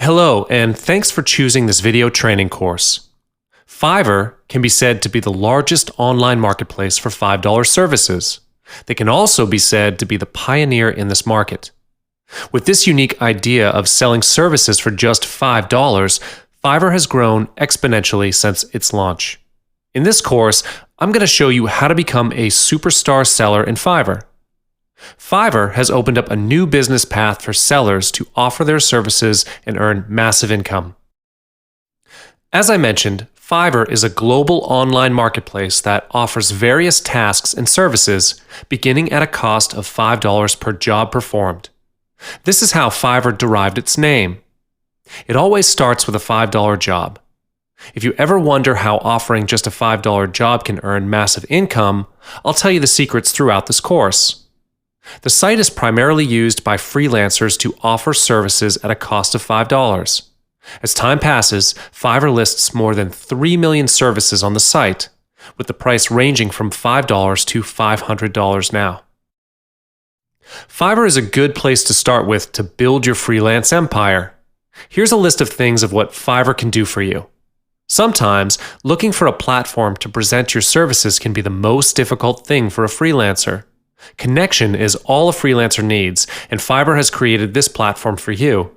Hello, and thanks for choosing this video training course. Fiverr can be said to be the largest online marketplace for $5 services. They can also be said to be the pioneer in this market. With this unique idea of selling services for just $5, Fiverr has grown exponentially since its launch. In this course, I'm going to show you how to become a superstar seller in Fiverr. Fiverr has opened up a new business path for sellers to offer their services and earn massive income. As I mentioned, Fiverr is a global online marketplace that offers various tasks and services beginning at a cost of $5 per job performed. This is how Fiverr derived its name. It always starts with a $5 job. If you ever wonder how offering just a $5 job can earn massive income, I'll tell you the secrets throughout this course. The site is primarily used by freelancers to offer services at a cost of $5. As time passes, Fiverr lists more than 3 million services on the site, with the price ranging from $5 to $500 now. Fiverr is a good place to start with to build your freelance empire. Here's a list of things of what Fiverr can do for you. Sometimes, looking for a platform to present your services can be the most difficult thing for a freelancer. Connection is all a freelancer needs, and Fiverr has created this platform for you.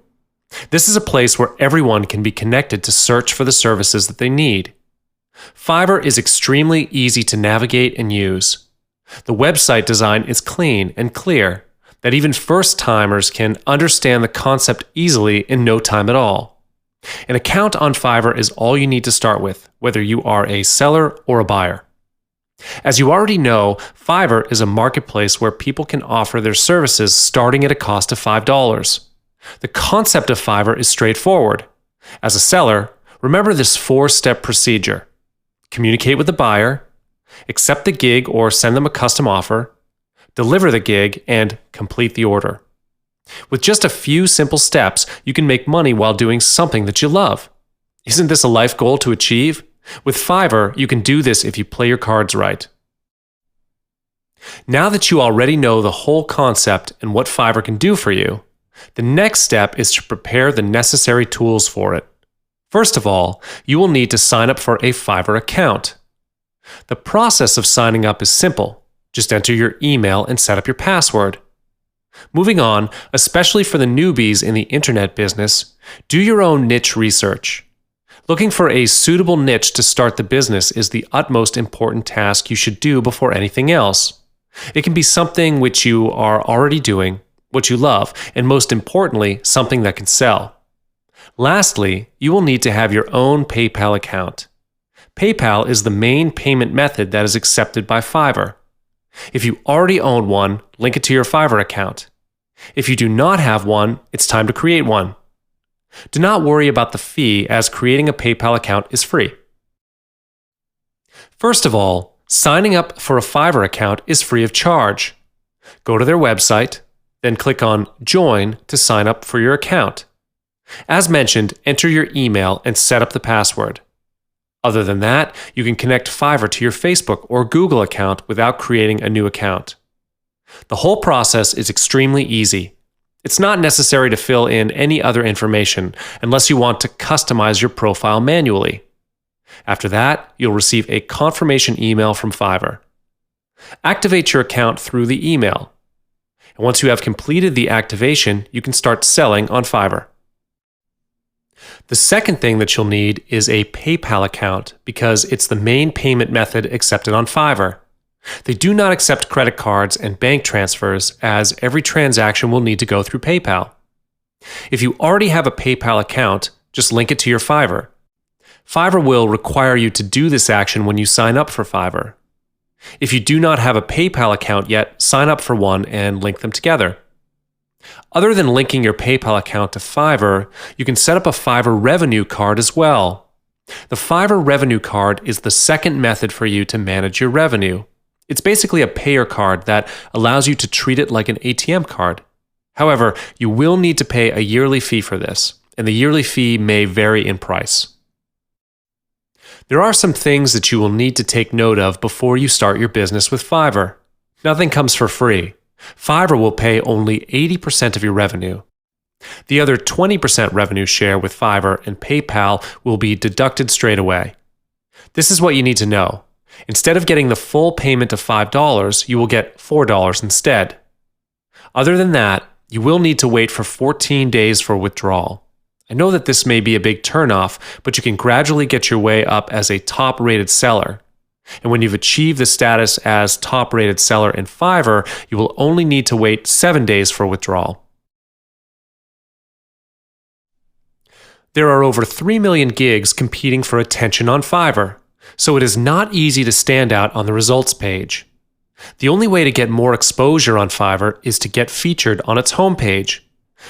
This is a place where everyone can be connected to search for the services that they need. Fiverr is extremely easy to navigate and use. The website design is clean and clear, that even first-timers can understand the concept easily in no time at all. An account on Fiverr is all you need to start with, whether you are a seller or a buyer. As you already know, Fiverr is a marketplace where people can offer their services starting at a cost of $5. The concept of Fiverr is straightforward. As a seller, remember this 4-step procedure. Communicate with the buyer, accept the gig or send them a custom offer, deliver the gig, and complete the order. With just a few simple steps, you can make money while doing something that you love. Isn't this a life goal to achieve? With Fiverr, you can do this if you play your cards right. Now that you already know the whole concept and what Fiverr can do for you, the next step is to prepare the necessary tools for it. First of all, you will need to sign up for a Fiverr account. The process of signing up is simple. Just enter your email and set up your password. Moving on, especially for the newbies in the internet business, do your own niche research. Looking for a suitable niche to start the business is the utmost important task you should do before anything else. It can be something which you are already doing, what you love, and most importantly, something that can sell. Lastly, you will need to have your own PayPal account. PayPal is the main payment method that is accepted by Fiverr. If you already own one, link it to your Fiverr account. If you do not have one, it's time to create one. Do not worry about the fee, as creating a PayPal account is free. First of all, signing up for a Fiverr account is free of charge. Go to their website, then click on Join to sign up for your account. As mentioned, enter your email and set up the password. Other than that, you can connect Fiverr to your Facebook or Google account without creating a new account. The whole process is extremely easy. It's not necessary to fill in any other information unless you want to customize your profile manually. After that, you'll receive a confirmation email from Fiverr. Activate your account through the email. And once you have completed the activation, you can start selling on Fiverr. The second thing that you'll need is a PayPal account because it's the main payment method accepted on Fiverr. They do not accept credit cards and bank transfers, as every transaction will need to go through PayPal. If you already have a PayPal account, just link it to your Fiverr. Fiverr will require you to do this action when you sign up for Fiverr. If you do not have a PayPal account yet, sign up for one and link them together. Other than linking your PayPal account to Fiverr, you can set up a Fiverr revenue card as well. The Fiverr revenue card is the second method for you to manage your revenue. It's basically a payer card that allows you to treat it like an ATM card. However, you will need to pay a yearly fee for this, and the yearly fee may vary in price. There are some things that you will need to take note of before you start your business with Fiverr. Nothing comes for free. Fiverr will pay only 80% of your revenue. The other 20% revenue share with Fiverr and PayPal will be deducted straight away. This is what you need to know. Instead of getting the full payment of $5, you will get $4 instead. Other than that, you will need to wait for 14 days for withdrawal. I know that this may be a big turnoff, but you can gradually get your way up as a top-rated seller. And when you've achieved the status as top-rated seller in Fiverr, you will only need to wait 7 days for withdrawal. There are over 3 million gigs competing for attention on Fiverr, so it is not easy to stand out on the results page. The only way to get more exposure on Fiverr is to get featured on its homepage.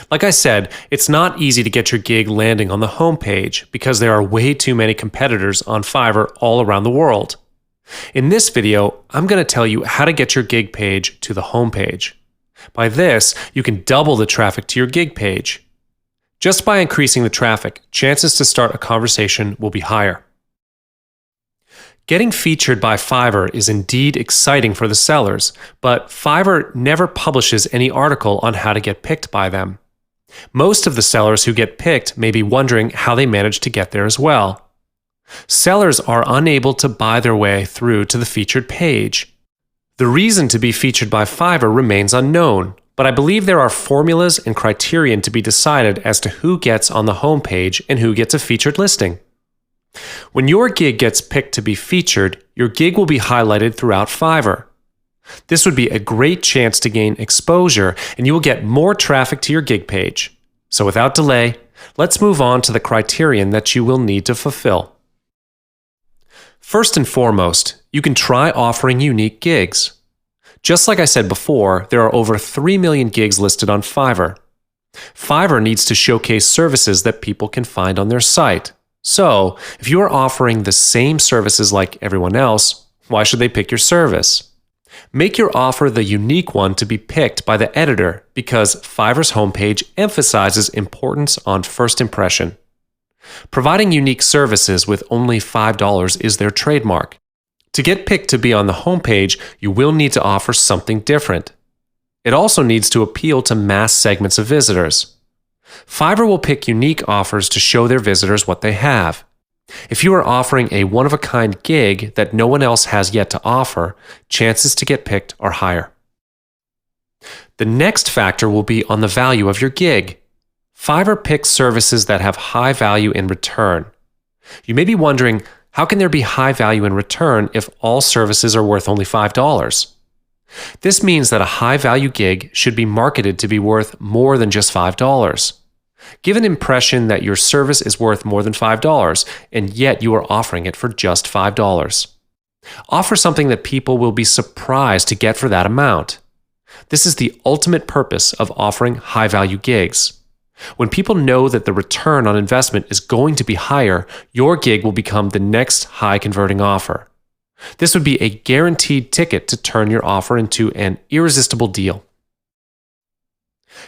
Like I said, it's not easy to get your gig landing on the homepage because there are way too many competitors on Fiverr all around the world. In this video, I'm going to tell you how to get your gig page to the homepage. By this, you can double the traffic to your gig page. Just by increasing the traffic, chances to start a conversation will be higher. Getting featured by Fiverr is indeed exciting for the sellers, but Fiverr never publishes any article on how to get picked by them. Most of the sellers who get picked may be wondering how they managed to get there as well. Sellers are unable to buy their way through to the featured page. The reason to be featured by Fiverr remains unknown, but I believe there are formulas and criterion to be decided as to who gets on the homepage and who gets a featured listing. When your gig gets picked to be featured, your gig will be highlighted throughout Fiverr. This would be a great chance to gain exposure, and you will get more traffic to your gig page. So without delay, let's move on to the criterion that you will need to fulfill. First and foremost, you can try offering unique gigs. Just like I said before, there are over 3 million gigs listed on Fiverr. Fiverr needs to showcase services that people can find on their site. So, if you are offering the same services like everyone else, why should they pick your service? Make your offer the unique one to be picked by the editor because Fiverr's homepage emphasizes importance on first impression. Providing unique services with only $5 is their trademark. To get picked to be on the homepage, you will need to offer something different. It also needs to appeal to mass segments of visitors. Fiverr will pick unique offers to show their visitors what they have. If you are offering a one-of-a-kind gig that no one else has yet to offer, chances to get picked are higher. The next factor will be on the value of your gig. Fiverr picks services that have high value in return. You may be wondering, how can there be high value in return if all services are worth only $5? This means that a high-value gig should be marketed to be worth more than just $5. Give an impression that your service is worth more than $5, and yet you are offering it for just $5. Offer something that people will be surprised to get for that amount. This is the ultimate purpose of offering high-value gigs. When people know that the return on investment is going to be higher, your gig will become the next high-converting offer. This would be a guaranteed ticket to turn your offer into an irresistible deal.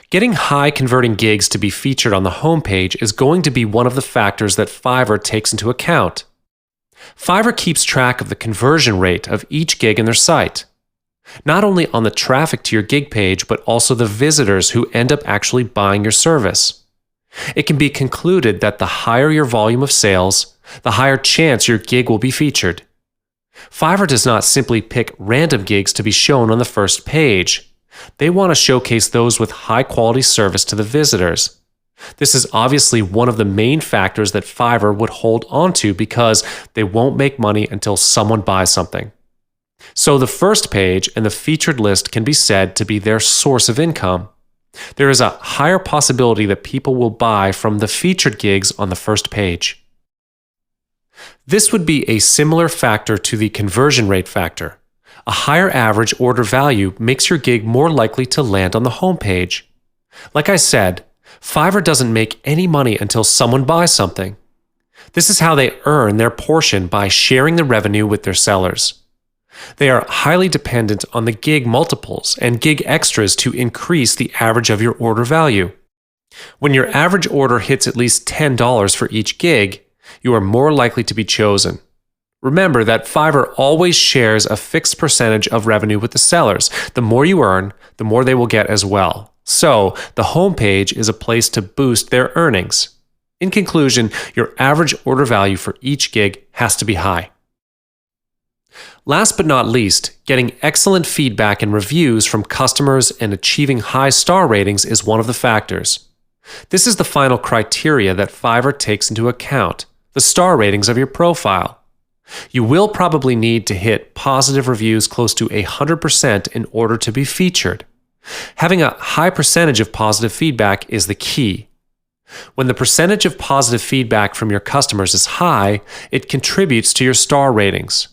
Getting high-converting gigs to be featured on the homepage is going to be one of the factors that Fiverr takes into account. Fiverr keeps track of the conversion rate of each gig in their site, not only on the traffic to your gig page, but also the visitors who end up actually buying your service. It can be concluded that the higher your volume of sales, the higher chance your gig will be featured. Fiverr does not simply pick random gigs to be shown on the first page. They want to showcase those with high-quality service to the visitors. This is obviously one of the main factors that Fiverr would hold onto because they won't make money until someone buys something. So the first page and the featured list can be said to be their source of income. There is a higher possibility that people will buy from the featured gigs on the first page. This would be a similar factor to the conversion rate factor. A higher average order value makes your gig more likely to land on the homepage. Like I said, Fiverr doesn't make any money until someone buys something. This is how they earn their portion by sharing the revenue with their sellers. They are highly dependent on the gig multiples and gig extras to increase the average of your order value. When your average order hits at least $10 for each gig, you are more likely to be chosen. Remember that Fiverr always shares a fixed percentage of revenue with the sellers. The more you earn, the more they will get as well. So, the homepage is a place to boost their earnings. In conclusion, your average order value for each gig has to be high. Last but not least, getting excellent feedback and reviews from customers and achieving high star ratings is one of the factors. This is the final criteria that Fiverr takes into account, the star ratings of your profile. You will probably need to hit positive reviews close to 100% in order to be featured. Having a high percentage of positive feedback is the key. When the percentage of positive feedback from your customers is high, it contributes to your star ratings.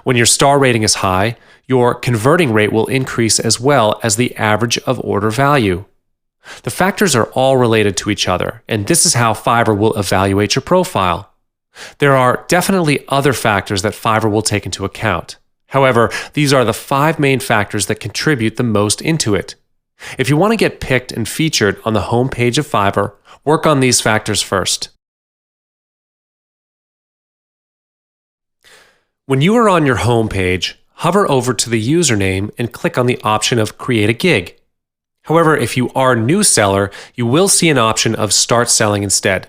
When your star rating is high, your converting rate will increase as well as the average of order value. The factors are all related to each other, and this is how Fiverr will evaluate your profile. There are definitely other factors that Fiverr will take into account. However, these are the 5 main factors that contribute the most into it. If you want to get picked and featured on the home page of Fiverr, work on these factors first. When you are on your home page, hover over to the username and click on the option of Create a Gig. However, if you are a new seller, you will see an option of Start Selling instead.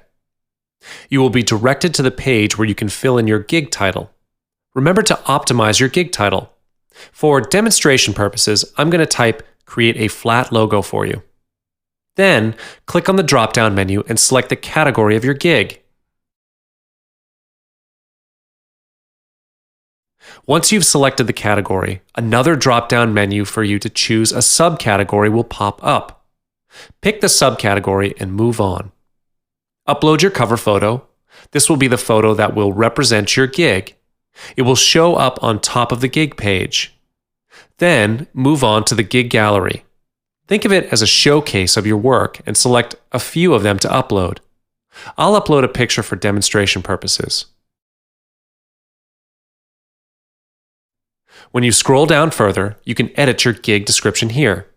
You will be directed to the page where you can fill in your gig title. Remember to optimize your gig title. For demonstration purposes, I'm going to type Create a Flat Logo for you. Then, click on the drop-down menu and select the category of your gig. Once you've selected the category, another drop-down menu for you to choose a subcategory will pop up. Pick the subcategory and move on. Upload your cover photo. This will be the photo that will represent your gig. It will show up on top of the gig page. Then, move on to the gig gallery. Think of it as a showcase of your work and select a few of them to upload. I'll upload a picture for demonstration purposes. When you scroll down further, you can edit your gig description here.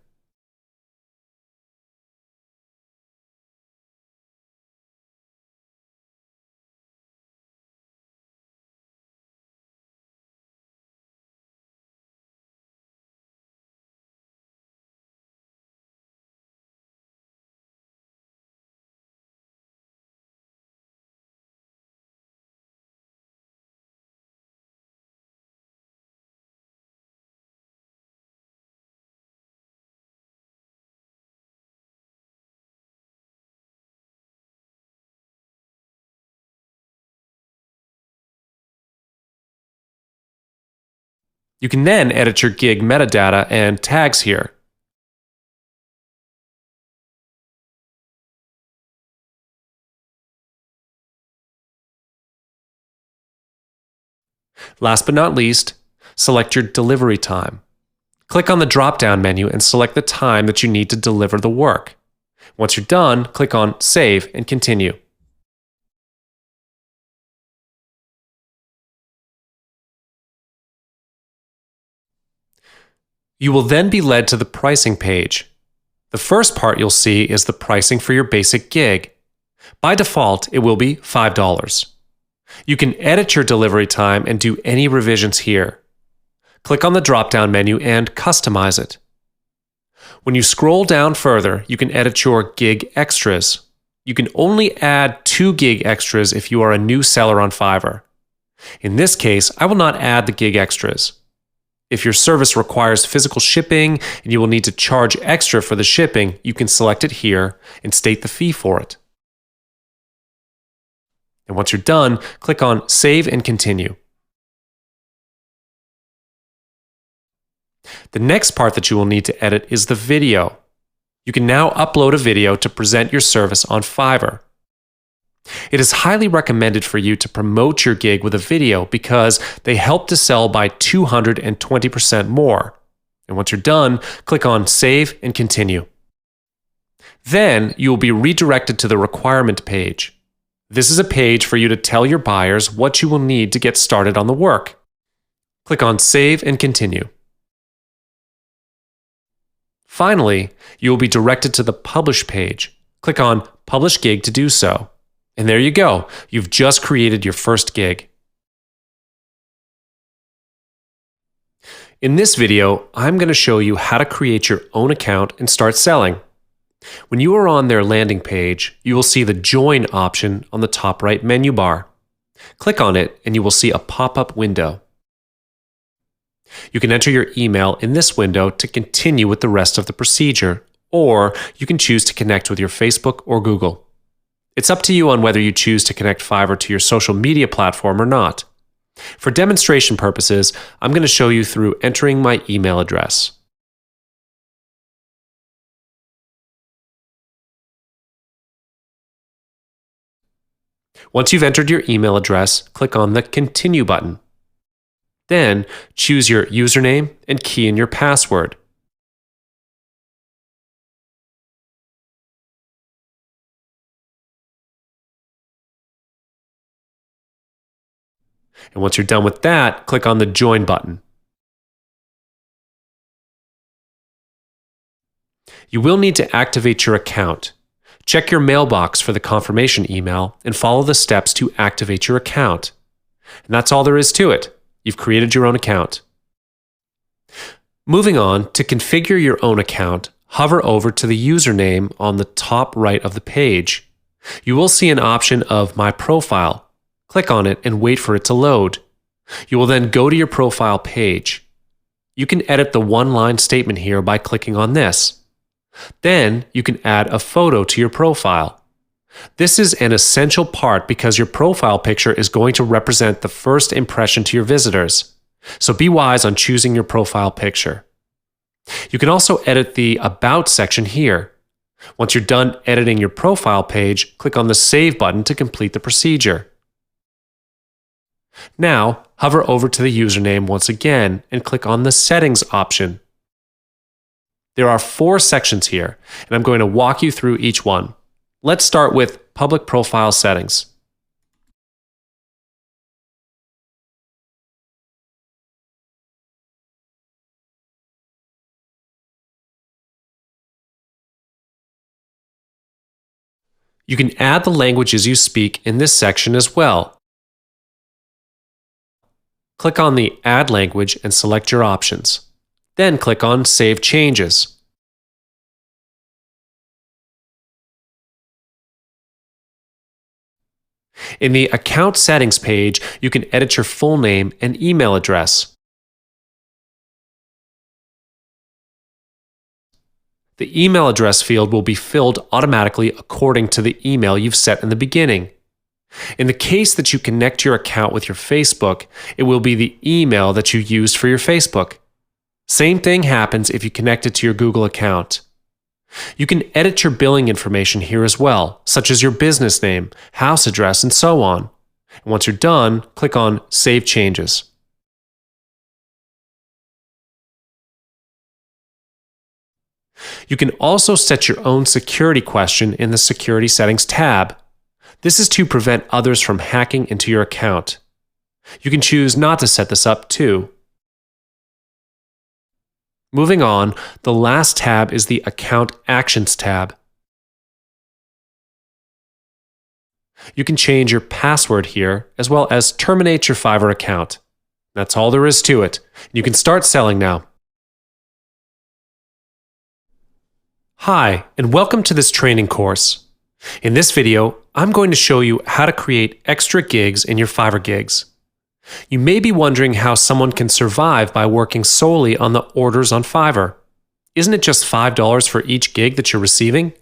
You can then edit your gig metadata and tags here. Last but not least, select your delivery time. Click on the drop-down menu and select the time that you need to deliver the work. Once you're done, click on Save and Continue. You will then be led to the pricing page. The first part you'll see is the pricing for your basic gig. By default, it will be $5. You can edit your delivery time and do any revisions here. Click on the drop-down menu and customize it. When you scroll down further, you can edit your gig extras. You can only add 2 gig extras if you are a new seller on Fiverr. In this case, I will not add the gig extras. If your service requires physical shipping and you will need to charge extra for the shipping, you can select it here and state the fee for it. And once you're done, click on Save and Continue. The next part that you will need to edit is the video. You can now upload a video to present your service on Fiverr. It is highly recommended for you to promote your gig with a video because they help to sell by 220% more. And once you're done, click on Save and Continue. Then you will be redirected to the requirement page. This is a page for you to tell your buyers what you will need to get started on the work. Click on Save and Continue. Finally, you will be directed to the Publish page. Click on Publish Gig to do so. And there you go. You've just created your first gig. In this video, I'm going to show you how to create your own account and start selling. When you are on their landing page, you will see the Join option on the top right menu bar. Click on it and you will see a pop-up window. You can enter your email in this window to continue with the rest of the procedure, or you can choose to connect with your Facebook or Google. It's up to you on whether you choose to connect Fiverr to your social media platform or not. For demonstration purposes, I'm going to show you through entering my email address. Once you've entered your email address, click on the Continue button. Then, choose your username and key in your password. And once you're done with that, click on the Join button. You will need to activate your account. Check your mailbox for the confirmation email and follow the steps to activate your account. And that's all there is to it. You've created your own account. Moving on, to configure your own account, hover over to the username on the top right of the page. You will see an option of My Profile. Click on it and wait for it to load. You will then go to your profile page. You can edit the one-line statement here by clicking on this. Then you can add a photo to your profile. This is an essential part because your profile picture is going to represent the first impression to your visitors. So be wise on choosing your profile picture. You can also edit the About section here. Once you're done editing your profile page, click on the Save button to complete the procedure. Now, hover over to the username once again and click on the Settings option. There are 4 sections here, and I'm going to walk you through each one. Let's start with Public Profile Settings. You can add the languages you speak in this section as well. Click on the Add Language and select your options. Then click on Save Changes. In the Account Settings page, you can edit your full name and email address. The email address field will be filled automatically according to the email you've set in the beginning. In the case that you connect your account with your Facebook, it will be the email that you used for your Facebook. Same thing happens if you connect it to your Google account. You can edit your billing information here as well, such as your business name, house address, and so on. And once you're done, click on Save Changes. You can also set your own security question in the Security Settings tab. This is to prevent others from hacking into your account. You can choose not to set this up too. Moving on, the last tab is the Account Actions tab. You can change your password here, as well as terminate your Fiverr account. That's all there is to it. You can start selling now. Hi, and welcome to this training course. In this video, I'm going to show you how to create extra gigs in your Fiverr gigs. You may be wondering how someone can survive by working solely on the orders on Fiverr. Isn't it just $5 for each gig that you're receiving?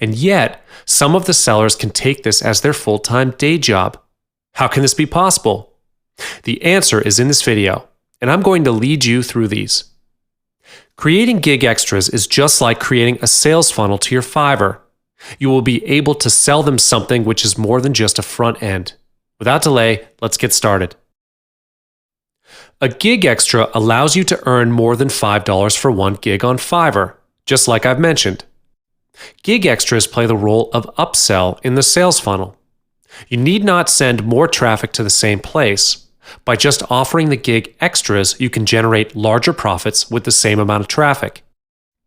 And yet, some of the sellers can take this as their full-time day job. How can this be possible? The answer is in this video, and I'm going to lead you through these. Creating gig extras is just like creating a sales funnel to your Fiverr. You will be able to sell them something which is more than just a front end. Without delay, let's get started. A gig extra allows you to earn more than $5 for one gig on Fiverr, just like I've mentioned. Gig extras play the role of upsell in the sales funnel. You need not send more traffic to the same place. By just offering the gig extras, you can generate larger profits with the same amount of traffic.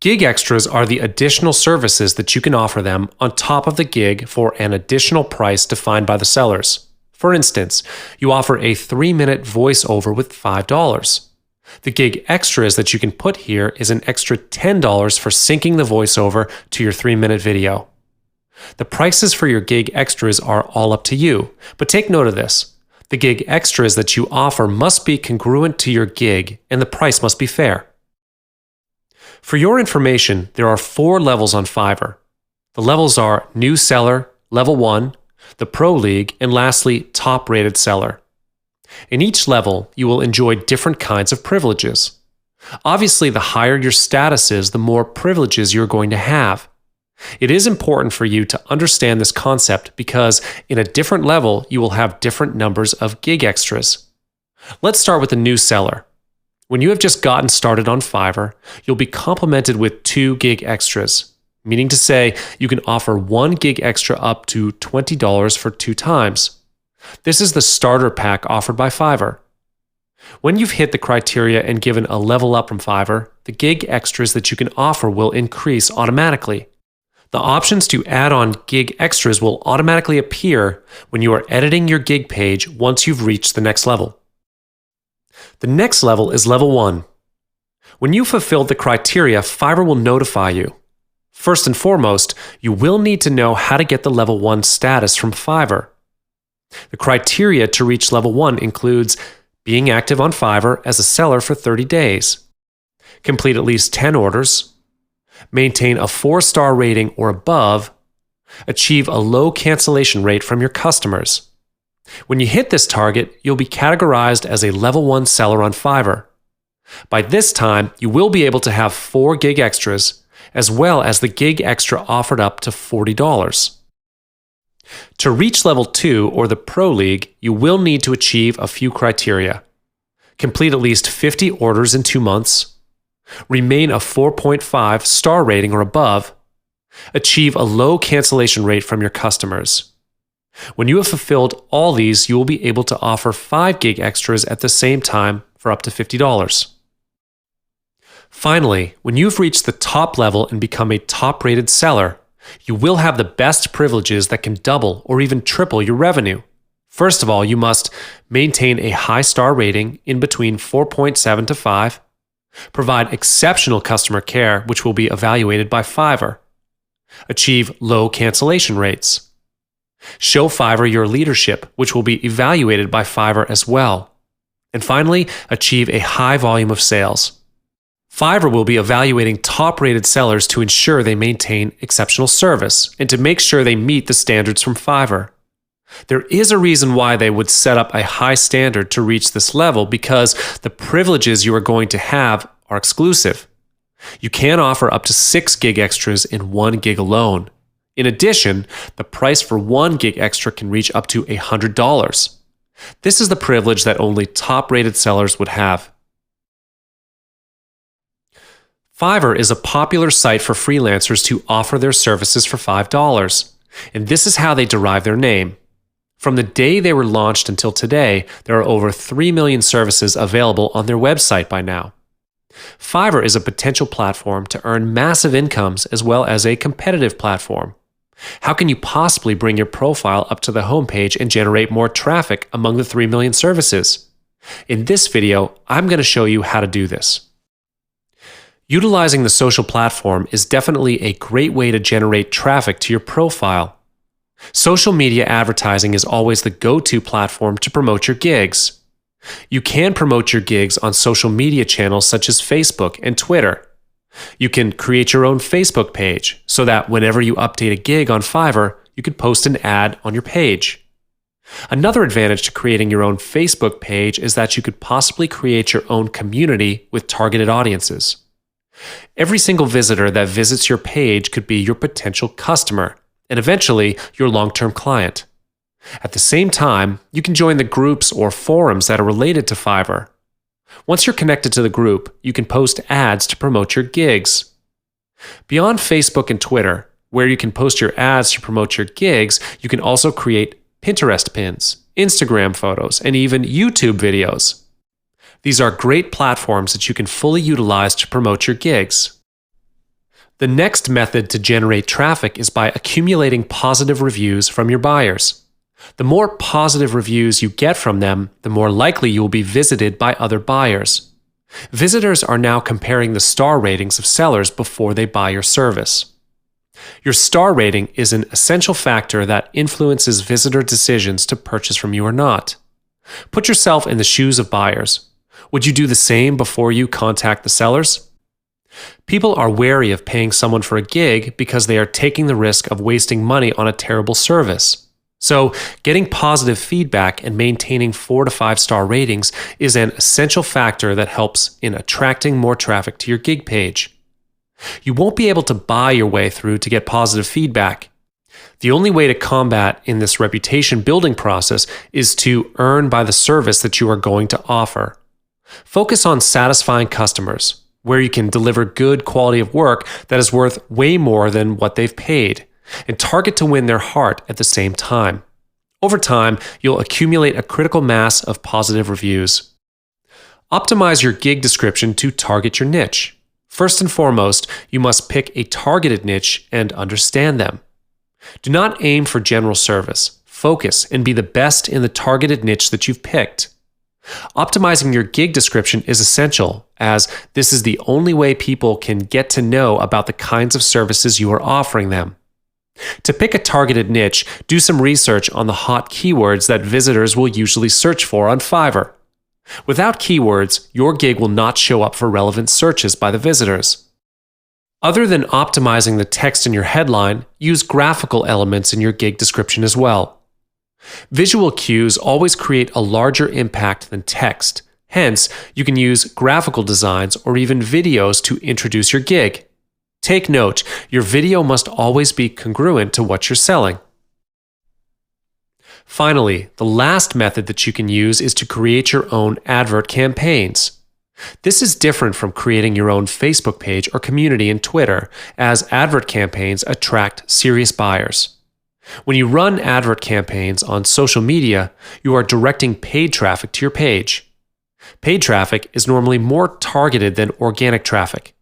Gig extras are the additional services that you can offer them on top of the gig for an additional price defined by the sellers. For instance, you offer a 3-minute voiceover with $5. The gig extras that you can put here is an extra $10 for syncing the voiceover to your 3-minute video. The prices for your gig extras are all up to you, but take note of this. The gig extras that you offer must be congruent to your gig, and the price must be fair. For your information, there are 4 levels on Fiverr. The levels are New Seller, Level 1, the Pro League, and lastly, Top Rated Seller. In each level, you will enjoy different kinds of privileges. Obviously, the higher your status is, the more privileges you're going to have. It is important for you to understand this concept because in a different level, you will have different numbers of gig extras. Let's start with the New Seller. When you have just gotten started on Fiverr, you'll be complimented with 2 gig extras, meaning to say you can offer 1 gig extra up to $20 for 2 times. This is the starter pack offered by Fiverr. When you've hit the criteria and given a level up from Fiverr, the gig extras that you can offer will increase automatically. The options to add on gig extras will automatically appear when you are editing your gig page once you've reached the next level. The next level is Level 1. When you fulfilled the criteria, Fiverr will notify you. First and foremost, you will need to know how to get the Level 1 status from Fiverr. The criteria to reach Level 1 includes being active on Fiverr as a seller for 30 days, complete at least 10 orders, maintain a 4-star rating or above, achieve a low cancellation rate from your customers. When you hit this target, you'll be categorized as a Level 1 seller on Fiverr. By this time, you will be able to have 4 gig extras, as well as the gig extra offered up to $40. To reach Level 2 or the Pro League, you will need to achieve a few criteria. Complete at least 50 orders in 2 months, remain a 4.5 star rating or above, achieve a low cancellation rate from your customers. When you have fulfilled all these, you will be able to offer 5 gig extras at the same time for up to $50. Finally, when you've reached the top level and become a top-rated seller, you will have the best privileges that can double or even triple your revenue. First of all, you must maintain a high star rating in between 4.7 to 5, provide exceptional customer care, which will be evaluated by Fiverr, achieve low cancellation rates, show Fiverr your leadership, which will be evaluated by Fiverr as well, and finally, achieve a high volume of sales. Fiverr will be evaluating top-rated sellers to ensure they maintain exceptional service and to make sure they meet the standards from Fiverr. There is a reason why they would set up a high standard to reach this level because the privileges you are going to have are exclusive. You can offer up to 6 gig extras in 1 gig alone. In addition, the price for 1 gig extra can reach up to $100. This is the privilege that only top-rated sellers would have. Fiverr is a popular site for freelancers to offer their services for $5, and this is how they derive their name. From the day they were launched until today, there are over 3 million services available on their website by now. Fiverr is a potential platform to earn massive incomes as well as a competitive platform. How can you possibly bring your profile up to the homepage and generate more traffic among the 3 million services? In this video, I'm going to show you how to do this. Utilizing the social platform is definitely a great way to generate traffic to your profile. Social media advertising is always the go-to platform to promote your gigs. You can promote your gigs on social media channels such as Facebook and Twitter. You can create your own Facebook page so that whenever you update a gig on Fiverr, you can post an ad on your page. Another advantage to creating your own Facebook page is that you could possibly create your own community with targeted audiences. Every single visitor that visits your page could be your potential customer and eventually your long-term client. At the same time, you can join the groups or forums that are related to Fiverr. Once you're connected to the group, you can post ads to promote your gigs. Beyond Facebook and Twitter, where you can post your ads to promote your gigs, you can also create Pinterest pins, Instagram photos, and even YouTube videos. These are great platforms that you can fully utilize to promote your gigs. The next method to generate traffic is by accumulating positive reviews from your buyers. The more positive reviews you get from them, the more likely you will be visited by other buyers. Visitors are now comparing the star ratings of sellers before they buy your service. Your star rating is an essential factor that influences visitor decisions to purchase from you or not. Put yourself in the shoes of buyers. Would you do the same before you contact the sellers? People are wary of paying someone for a gig because they are taking the risk of wasting money on a terrible service. So, getting positive feedback and maintaining 4 to 5 star ratings is an essential factor that helps in attracting more traffic to your gig page. You won't be able to buy your way through to get positive feedback. The only way to combat in this reputation building process is to earn by the service that you are going to offer. Focus on satisfying customers, where you can deliver good quality of work that is worth way more than what they've paid, and target to win their heart at the same time. Over time, you'll accumulate a critical mass of positive reviews. Optimize your gig description to target your niche. First and foremost, you must pick a targeted niche and understand them. Do not aim for general service. Focus and be the best in the targeted niche that you've picked. Optimizing your gig description is essential, as this is the only way people can get to know about the kinds of services you are offering them. To pick a targeted niche, do some research on the hot keywords that visitors will usually search for on Fiverr. Without keywords, your gig will not show up for relevant searches by the visitors. Other than optimizing the text in your headline, use graphical elements in your gig description as well. Visual cues always create a larger impact than text. Hence, you can use graphical designs or even videos to introduce your gig. Take note, your video must always be congruent to what you're selling. Finally, the last method that you can use is to create your own advert campaigns. This is different from creating your own Facebook page or community in Twitter, as advert campaigns attract serious buyers. When you run advert campaigns on social media, you are directing paid traffic to your page. Paid traffic is normally more targeted than organic traffic.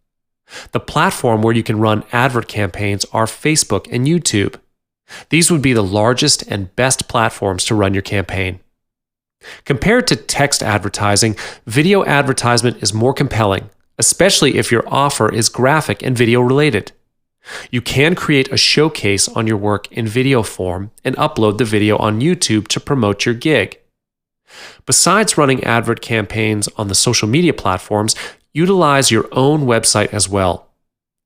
The platform where you can run advert campaigns are Facebook and YouTube. These would be the largest and best platforms to run your campaign. Compared to text advertising, video advertisement is more compelling, especially if your offer is graphic and video related. You can create a showcase on your work in video form and upload the video on YouTube to promote your gig. Besides running advert campaigns on the social media platforms, utilize your own website as well.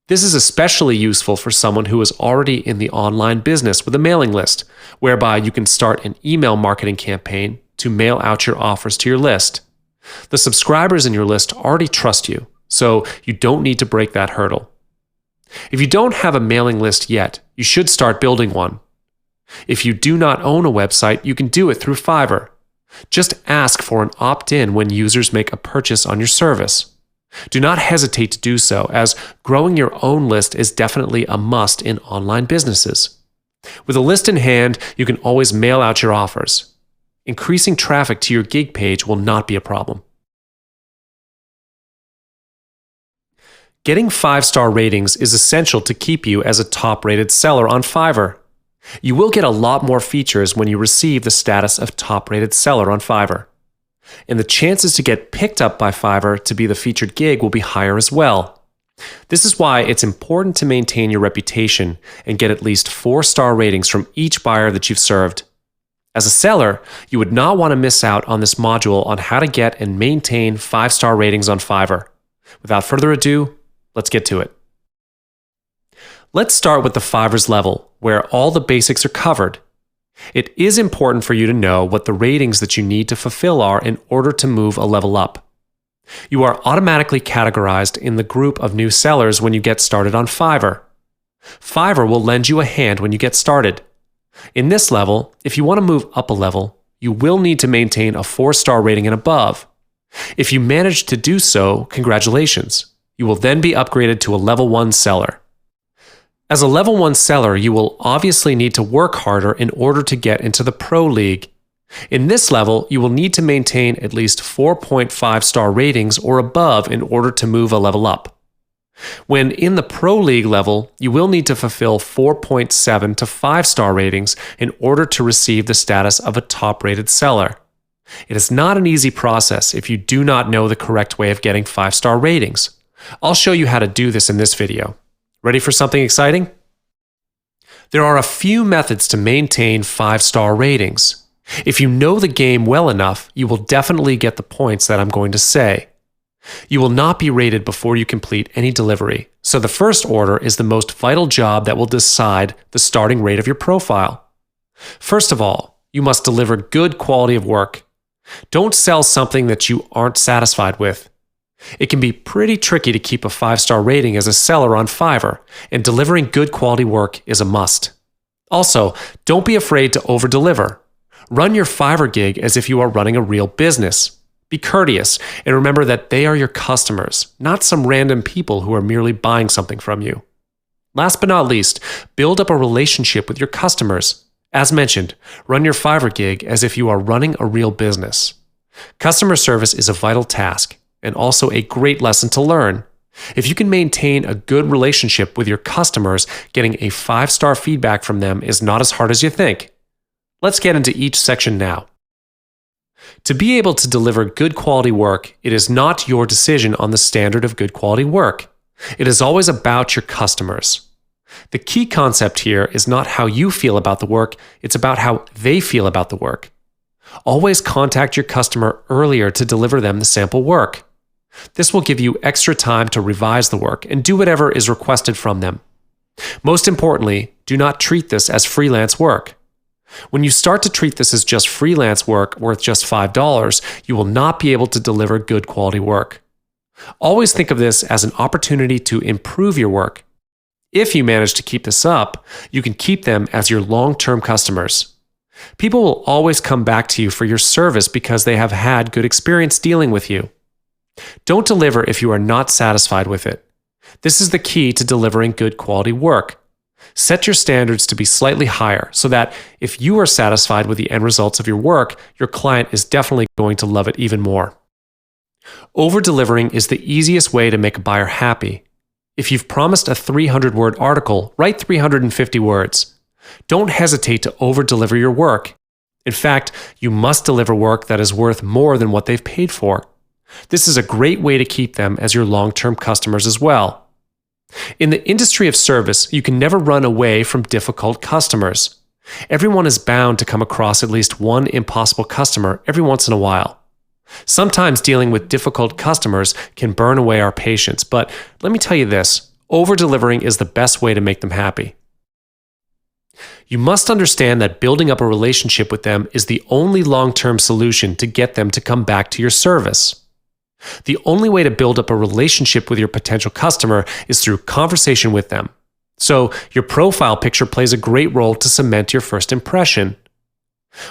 This is especially useful for someone who is already in the online business with a mailing list, whereby you can start an email marketing campaign to mail out your offers to your list. The subscribers in your list already trust you, so you don't need to break that hurdle. If you don't have a mailing list yet, you should start building one. If you do not own a website, you can do it through Fiverr. Just ask for an opt-in when users make a purchase on your service. Do not hesitate to do so, as growing your own list is definitely a must in online businesses. With a list in hand, you can always mail out your offers. Increasing traffic to your gig page will not be a problem. Getting 5-star ratings is essential to keep you as a top-rated seller on Fiverr. You will get a lot more features when you receive the status of top-rated seller on Fiverr. And the chances to get picked up by Fiverr to be the featured gig will be higher as well. This is why it's important to maintain your reputation and get at least 4-star ratings from each buyer that you've served. As a seller, you would not want to miss out on this module on how to get and maintain 5-star ratings on Fiverr. Without further ado, let's get to it. Let's start with the Fiverr's level, where all the basics are covered. It is important for you to know what the ratings that you need to fulfill are in order to move a level up. You are automatically categorized in the group of new sellers when you get started on Fiverr. Fiverr will lend you a hand when you get started. In this level, if you want to move up a level, you will need to maintain a 4-star rating and above. If you manage to do so, congratulations. You will then be upgraded to a level 1 seller. As a level 1 seller, you will obviously need to work harder in order to get into the Pro League. In this level, you will need to maintain at least 4.5-star ratings or above in order to move a level up. When in the Pro League level, you will need to fulfill 4.7 to 5-star ratings in order to receive the status of a top-rated seller. It is not an easy process if you do not know the correct way of getting 5-star ratings. I'll show you how to do this in this video. Ready for something exciting? There are a few methods to maintain 5-star ratings. If you know the game well enough, you will definitely get the points that I'm going to say. You will not be rated before you complete any delivery, so the first order is the most vital job that will decide the starting rate of your profile. First of all, you must deliver good quality of work. Don't sell something that you aren't satisfied with. It can be pretty tricky to keep a 5-star rating as a seller on Fiverr, and delivering good quality work is a must. Also, don't be afraid to over-deliver. Run your Fiverr gig as if you are running a real business. Be courteous, and remember that they are your customers, not some random people who are merely buying something from you. Last but not least, build up a relationship with your customers. As mentioned, run your Fiverr gig as if you are running a real business. Customer service is a vital task, and also a great lesson to learn. If you can maintain a good relationship with your customers, getting a 5-star feedback from them is not as hard as you think. Let's get into each section now. To be able to deliver good quality work, it is not your decision on the standard of good quality work. It is always about your customers. The key concept here is not how you feel about the work, it's about how they feel about the work. Always contact your customer earlier to deliver them the sample work. This will give you extra time to revise the work and do whatever is requested from them. Most importantly, do not treat this as freelance work. When you start to treat this as just freelance work worth just $5, you will not be able to deliver good quality work. Always think of this as an opportunity to improve your work. If you manage to keep this up, you can keep them as your long-term customers. People will always come back to you for your service because they have had good experience dealing with you. Don't deliver if you are not satisfied with it. This is the key to delivering good quality work. Set your standards to be slightly higher so that if you are satisfied with the end results of your work, your client is definitely going to love it even more. Over-delivering is the easiest way to make a buyer happy. If you've promised a 300-word article, write 350 words. Don't hesitate to over-deliver your work. In fact, you must deliver work that is worth more than what they've paid for. This is a great way to keep them as your long-term customers as well. In the industry of service, you can never run away from difficult customers. Everyone is bound to come across at least one impossible customer every once in a while. Sometimes dealing with difficult customers can burn away our patience, but let me tell you this, over-delivering is the best way to make them happy. You must understand that building up a relationship with them is the only long-term solution to get them to come back to your service. The only way to build up a relationship with your potential customer is through conversation with them. So your profile picture plays a great role to cement your first impression.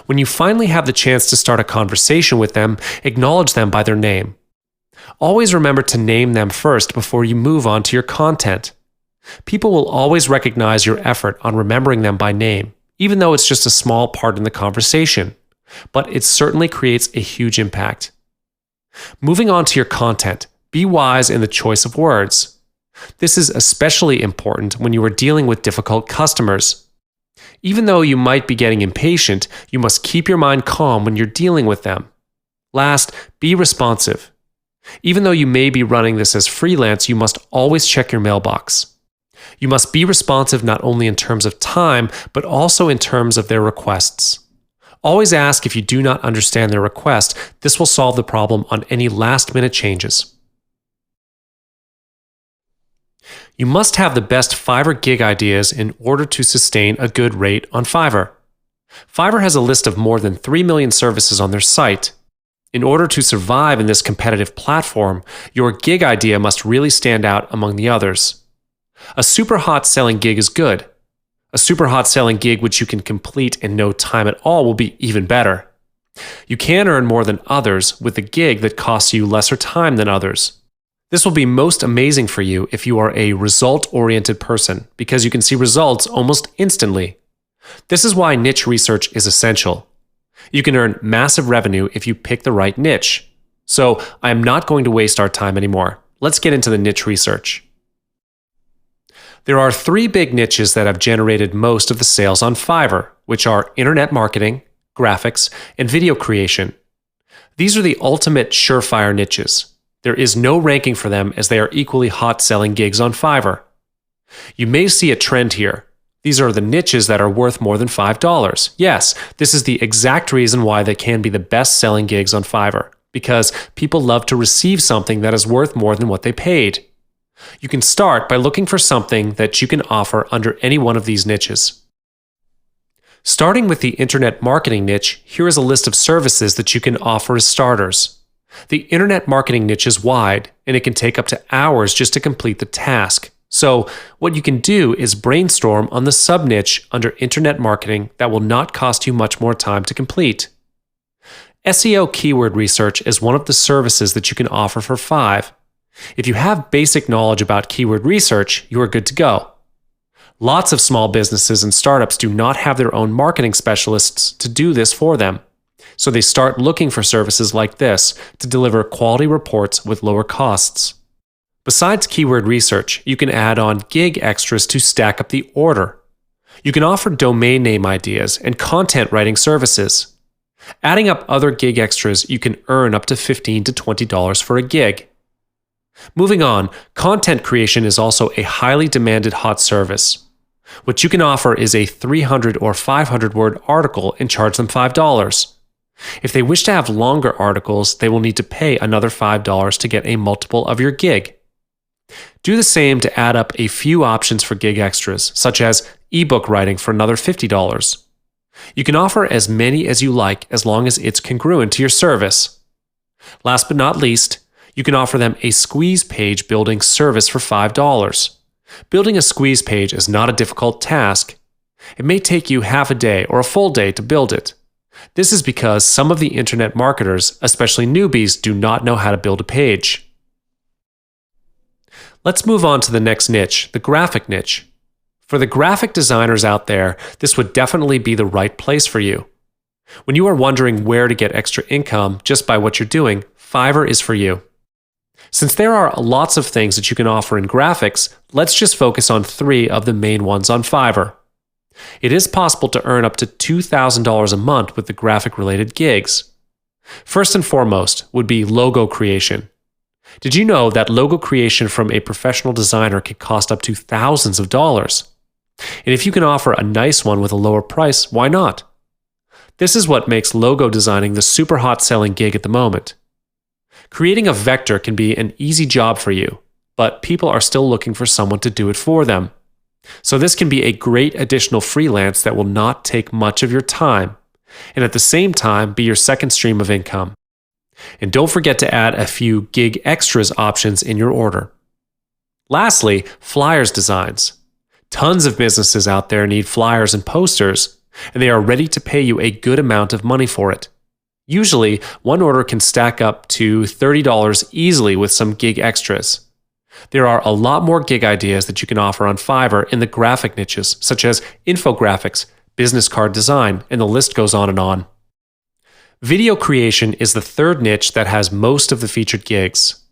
When you finally have the chance to start a conversation with them, acknowledge them by their name. Always remember to name them first before you move on to your content. People will always recognize your effort on remembering them by name, even though it's just a small part in the conversation. But it certainly creates a huge impact. Moving on to your content, be wise in the choice of words. This is especially important when you are dealing with difficult customers. Even though you might be getting impatient, you must keep your mind calm when you're dealing with them. Last, be responsive. Even though you may be running this as freelance, you must always check your mailbox. You must be responsive not only in terms of time, but also in terms of their requests. Always ask if you do not understand their request. This will solve the problem on any last-minute changes. You must have the best Fiverr gig ideas in order to sustain a good rate on Fiverr. Fiverr has a list of more than 3 million services on their site. In order to survive in this competitive platform, your gig idea must really stand out among the others. A super hot selling gig is good. A super hot selling gig which you can complete in no time at all will be even better. You can earn more than others with a gig that costs you lesser time than others. This will be most amazing for you if you are a result-oriented person because you can see results almost instantly. This is why niche research is essential. You can earn massive revenue if you pick the right niche. So I am not going to waste our time anymore. Let's get into the niche research. There are 3 big niches that have generated most of the sales on Fiverr, which are internet marketing, graphics, and video creation. These are the ultimate surefire niches. There is no ranking for them as they are equally hot-selling gigs on Fiverr. You may see a trend here. These are the niches that are worth more than $5. Yes, this is the exact reason why they can be the best-selling gigs on Fiverr, because people love to receive something that is worth more than what they paid. You can start by looking for something that you can offer under any one of these niches. Starting with the internet marketing niche, here is a list of services that you can offer as starters. The internet marketing niche is wide, and it can take up to hours just to complete the task. So, what you can do is brainstorm on the sub-niche under internet marketing that will not cost you much more time to complete. SEO keyword research is one of the services that you can offer for $5. If you have basic knowledge about keyword research, you are good to go. Lots of small businesses and startups do not have their own marketing specialists to do this for them. So they start looking for services like this to deliver quality reports with lower costs. Besides keyword research, you can add on gig extras to stack up the order. You can offer domain name ideas and content writing services. Adding up other gig extras, you can earn up to $15 to $20 for a gig. Moving on, content creation is also a highly demanded hot service. What you can offer is a 300 or 500 word article and charge them $5. If they wish to have longer articles, they will need to pay another $5 to get a multiple of your gig. Do the same to add up a few options for gig extras, such as ebook writing for another $50. You can offer as many as you like as long as it's congruent to your service. Last but not least, you can offer them a squeeze page building service for $5. Building a squeeze page is not a difficult task. It may take you half a day or a full day to build it. This is because some of the internet marketers, especially newbies, do not know how to build a page. Let's move on to the next niche, the graphic niche. For the graphic designers out there, this would definitely be the right place for you. When you are wondering where to get extra income just by what you're doing, Fiverr is for you. Since there are lots of things that you can offer in graphics, let's just focus on 3 of the main ones on Fiverr. It is possible to earn up to $2,000 a month with the graphic-related gigs. First and foremost would be logo creation. Did you know that logo creation from a professional designer can cost up to thousands of dollars? And if you can offer a nice one with a lower price, why not? This is what makes logo designing the super hot selling gig at the moment. Creating a vector can be an easy job for you, but people are still looking for someone to do it for them. So this can be a great additional freelance that will not take much of your time, and at the same time be your second stream of income. And don't forget to add a few gig extras options in your order. Lastly, flyers designs. Tons of businesses out there need flyers and posters, and they are ready to pay you a good amount of money for it. Usually, one order can stack up to $30 easily with some gig extras. There are a lot more gig ideas that you can offer on Fiverr in the graphic niches, such as infographics, business card design, and the list goes on and on. Video creation is the third niche that has most of the featured gigs.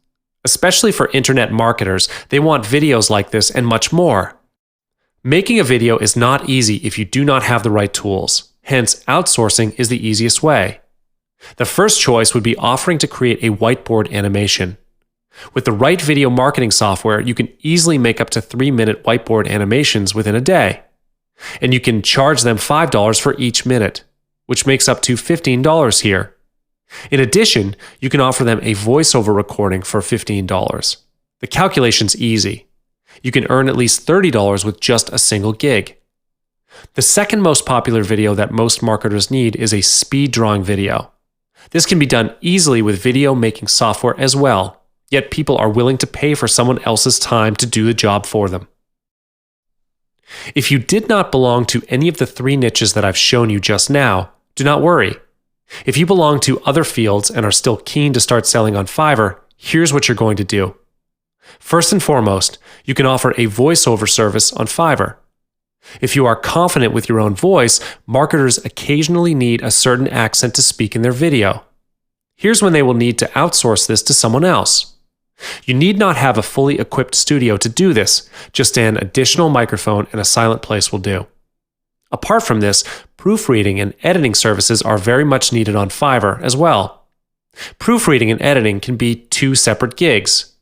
Especially for internet marketers, they want videos like this and much more. Making a video is not easy if you do not have the right tools. Hence, outsourcing is the easiest way. The first choice would be offering to create a whiteboard animation. With the right video marketing software, you can easily make up to 3-minute whiteboard animations within a day. And you can charge them $5 for each minute, which makes up to $15 here. In addition, you can offer them a voiceover recording for $15. The calculation's easy. You can earn at least $30 with just a single gig. The second most popular video that most marketers need is a speed drawing video. This can be done easily with video making software as well, yet people are willing to pay for someone else's time to do the job for them. If you did not belong to any of the 3 niches that I've shown you just now, do not worry. If you belong to other fields and are still keen to start selling on Fiverr, here's what you're going to do. First and foremost, you can offer a voiceover service on Fiverr. If you are confident with your own voice, marketers occasionally need a certain accent to speak in their video. Here's when they will need to outsource this to someone else. You need not have a fully equipped studio to do this, just an additional microphone and a silent place will do. Apart from this, proofreading and editing services are very much needed on Fiverr as well. Proofreading and editing can be two separate gigs.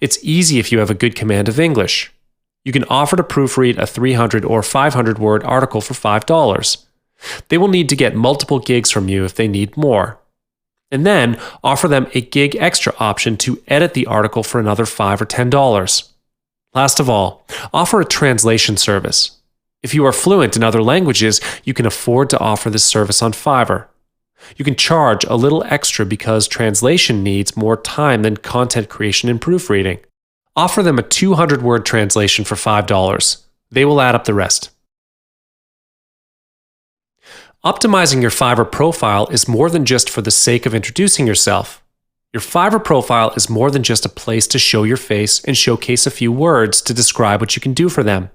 It's easy if you have a good command of English. You can offer to proofread a 300 or 500 word article for $5. They will need to get multiple gigs from you if they need more. And then offer them a gig extra option to edit the article for another $5 or $10. Last of all, offer a translation service. If you are fluent in other languages, you can afford to offer this service on Fiverr. You can charge a little extra because translation needs more time than content creation and proofreading. Offer them a 200-word translation for $5. They will add up the rest. Optimizing your Fiverr profile is more than just for the sake of introducing yourself. Your Fiverr profile is more than just a place to show your face and showcase a few words to describe what you can do for them.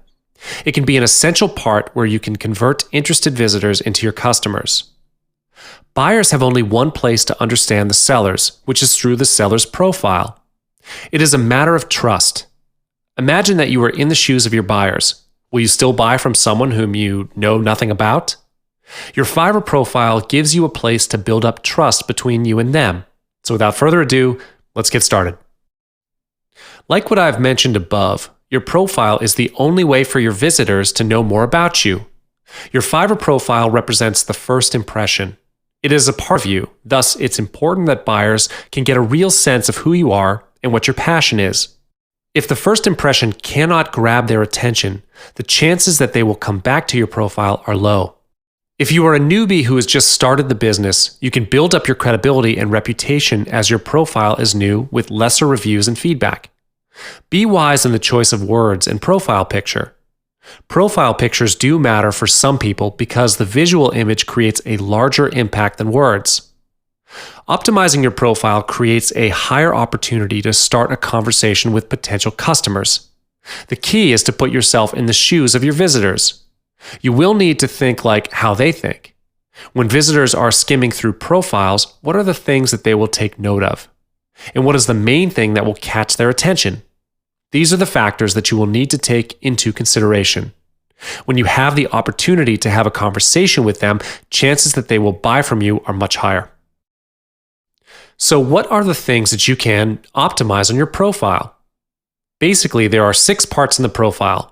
It can be an essential part where you can convert interested visitors into your customers. Buyers have only one place to understand the sellers, which is through the seller's profile. It is a matter of trust. Imagine that you are in the shoes of your buyers. Will you still buy from someone whom you know nothing about? Your Fiverr profile gives you a place to build up trust between you and them. So without further ado, let's get started. Like what I've mentioned above, your profile is the only way for your visitors to know more about you. Your Fiverr profile represents the first impression. It is a part of you, thus it's important that buyers can get a real sense of who you are and what your passion is. If the first impression cannot grab their attention, the chances that they will come back to your profile are low. If you are a newbie who has just started the business, you can build up your credibility and reputation as your profile is new with lesser reviews and feedback. Be wise in the choice of words and profile picture. Profile pictures do matter for some people because the visual image creates a larger impact than words. Optimizing your profile creates a higher opportunity to start a conversation with potential customers. The key is to put yourself in the shoes of your visitors. You will need to think like how they think. When visitors are skimming through profiles, what are the things that they will take note of? And what is the main thing that will catch their attention? These are the factors that you will need to take into consideration. When you have the opportunity to have a conversation with them, chances that they will buy from you are much higher. So what are the things that you can optimize on your profile? Basically, there are 6 parts in the profile.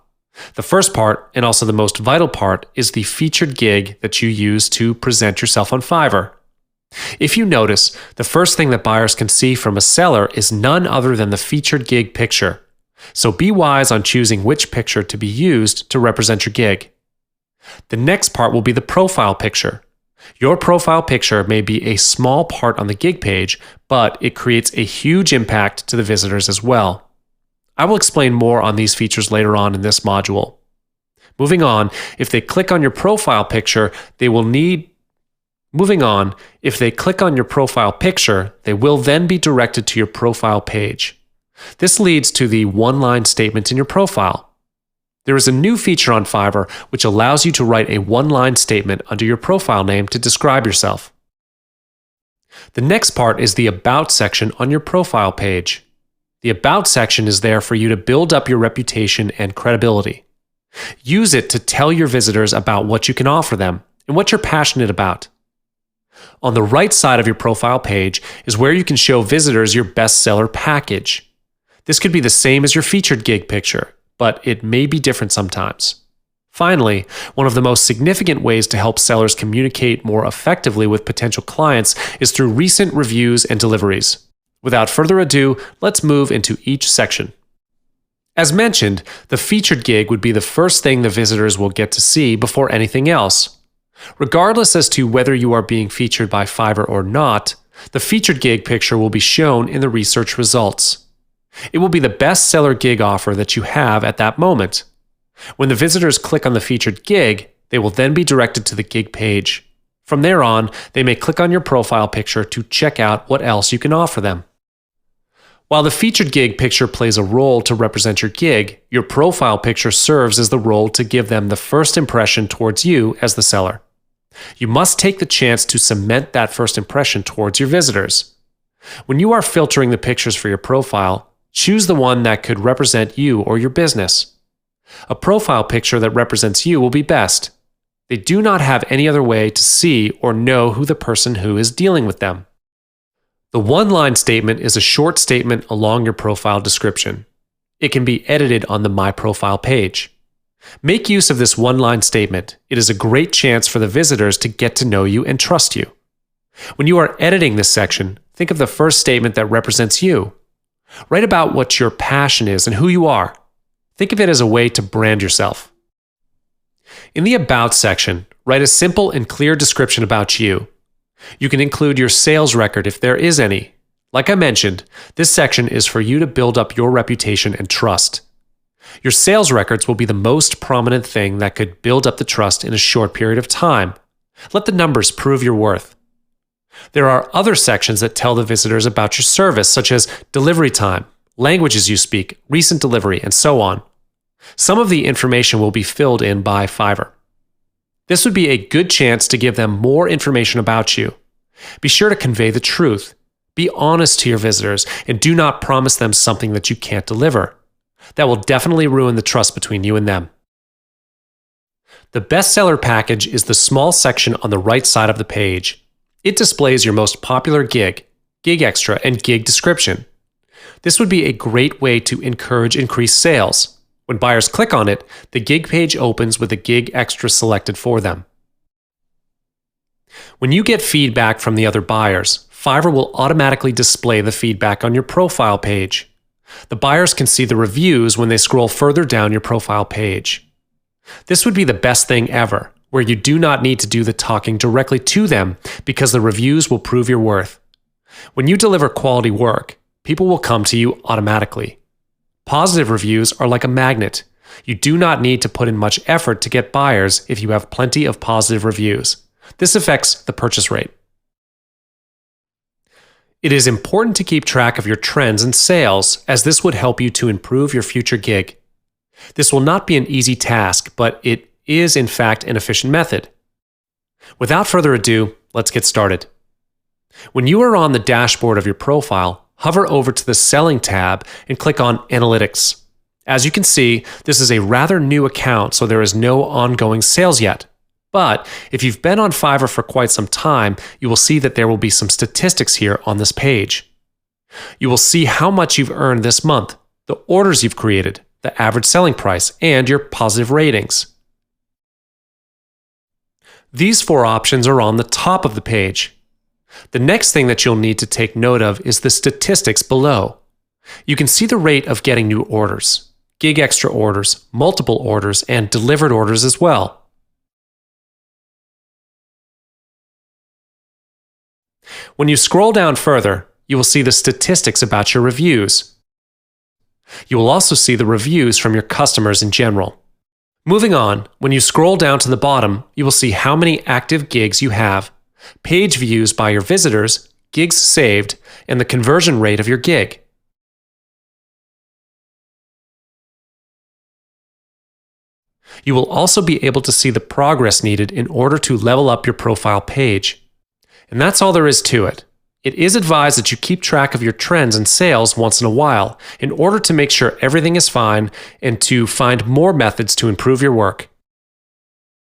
The first part, and also the most vital part, is the featured gig that you use to present yourself on Fiverr. If you notice, the first thing that buyers can see from a seller is none other than the featured gig picture. So be wise on choosing which picture to be used to represent your gig. The next part will be the profile picture. Your profile picture may be a small part on the gig page, but it creates a huge impact to the visitors as well. I will explain more on these features later on in this module. Moving on, if they click on your profile picture, they will then be directed to your profile page. This leads to the one-line statement in your profile. There is a new feature on Fiverr which allows you to write a one-line statement under your profile name to describe yourself. The next part is the About section on your profile page. The About section is there for you to build up your reputation and credibility. Use it to tell your visitors about what you can offer them and what you're passionate about. On the right side of your profile page is where you can show visitors your bestseller package. This could be the same as your featured gig picture, but it may be different sometimes. Finally, one of the most significant ways to help sellers communicate more effectively with potential clients is through recent reviews and deliveries. Without further ado, let's move into each section. As mentioned, the featured gig would be the first thing the visitors will get to see before anything else. Regardless as to whether you are being featured by Fiverr or not, the featured gig picture will be shown in the research results. It will be the best seller gig offer that you have at that moment. When the visitors click on the featured gig, they will then be directed to the gig page. From there on, they may click on your profile picture to check out what else you can offer them. While the featured gig picture plays a role to represent your gig, your profile picture serves as the role to give them the first impression towards you as the seller. You must take the chance to cement that first impression towards your visitors. When you are filtering the pictures for your profile, choose the one that could represent you or your business. A profile picture that represents you will be best. They do not have any other way to see or know who the person who is dealing with them. The one-line statement is a short statement along your profile description. It can be edited on the My Profile page. Make use of this one-line statement. It is a great chance for the visitors to get to know you and trust you. When you are editing this section, think of the first statement that represents you. Write about what your passion is and who you are. Think of it as a way to brand yourself. In the About section, write a simple and clear description about you. You can include your sales record if there is any. Like I mentioned, this section is for you to build up your reputation and trust. Your sales records will be the most prominent thing that could build up the trust in a short period of time. Let the numbers prove your worth. There are other sections that tell the visitors about your service, such as delivery time, languages you speak, recent delivery, and so on. Some of the information will be filled in by Fiverr. This would be a good chance to give them more information about you. Be sure to convey the truth. Be honest to your visitors and do not promise them something that you can't deliver. That will definitely ruin the trust between you and them. The bestseller package is the small section on the right side of the page. It displays your most popular gig, gig extra, and gig description. This would be a great way to encourage increased sales. When buyers click on it, the gig page opens with a gig extra selected for them. When you get feedback from the other buyers, Fiverr will automatically display the feedback on your profile page. The buyers can see the reviews when they scroll further down your profile page. This would be the best thing ever, where you do not need to do the talking directly to them because the reviews will prove your worth. When you deliver quality work, people will come to you automatically. Positive reviews are like a magnet. You do not need to put in much effort to get buyers if you have plenty of positive reviews. This affects the purchase rate. It is important to keep track of your trends and sales, as this would help you to improve your future gig. This will not be an easy task, but it is in fact an efficient method. Without further ado, let's get started. When you are on the dashboard of your profile, hover over to the Selling tab and click on Analytics. As you can see, this is a rather new account, so there is no ongoing sales yet. But if you've been on Fiverr for quite some time, you will see that there will be some statistics here on this page. You will see how much you've earned this month, the orders you've created, the average selling price, and your positive ratings. These four options are on the top of the page. The next thing that you'll need to take note of is the statistics below. You can see the rate of getting new orders, gig extra orders, multiple orders, and delivered orders as well. When you scroll down further, you will see the statistics about your reviews. You will also see the reviews from your customers in general. Moving on, when you scroll down to the bottom, you will see how many active gigs you have, page views by your visitors, gigs saved, and the conversion rate of your gig. You will also be able to see the progress needed in order to level up your profile page. And that's all there is to it. It is advised that you keep track of your trends and sales once in a while in order to make sure everything is fine and to find more methods to improve your work.